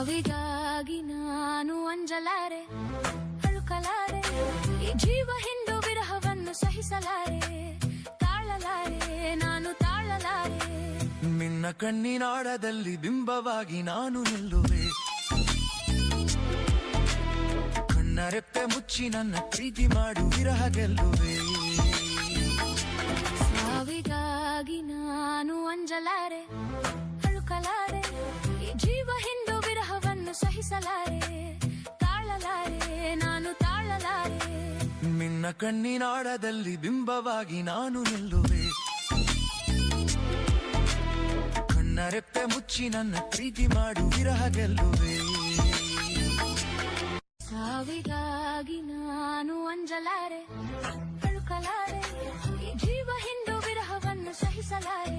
ಸಾವಿಗಾಗಿ ನಾನು ಅಂಜಲಾರೆ, ಅಳುಕಲಾರೆ, ಈ ಜೀವ ಹಿಂಡು ವಿರಹವನ್ನು ಸಹಿಸಲಾರೆ, ತಾಳಲಾರೆ, ನಾನು ತಾಳಲಾರೆ. ನಿನ್ನ ಕಣ್ಣಿನಾಳದಲ್ಲಿ ಬಿಂಬವಾಗಿ ನಾನು ನಿಲ್ಲುವೆ, ಕಣ್ಣರೆಪ್ಪೆ ಮುಚ್ಚಿ ನನ್ನ ಪ್ರೀತಿ ಮಾಡು ವಿರಹ ಗೆಲ್ಲುವೆ. ಸಾವಿಗಾಗಿ ನಾನು ಅಂಜಲಾರೆ, ಅಳುಕಲಾರೆ, ಈ ಜೀವ ಹಿಂಡು ವಿರಹವನ್ನು ಸಹಿಸಲಾರೆ, ತಾಳಲಾರೆ, ನಾನು ತಾಳಲಾರೆ. ನಿನ್ನ ಕಣ್ಣಿನಾಳದಲ್ಲಿ ಬಿಂಬವಾಗಿ ನಾನು ನಿಲ್ಲುವೆ, ಕಣ್ಣರೆಪ್ಪೆ ಮುಚ್ಚಿ ನನ್ನ ಪ್ರೀತಿ ಮಾಡು ವಿರಹ ಗೆಲ್ಲುವೆ. ಸಾವಿಗಾಗಿ ನಾನು ಅಂಜಲಾರೆ, ಅಳುಕಲಾರೆ, ಈ ಜೀವ ಹಿಂಡು ವಿರಹವನ್ನು ಸಹಿಸಲಾರೆ.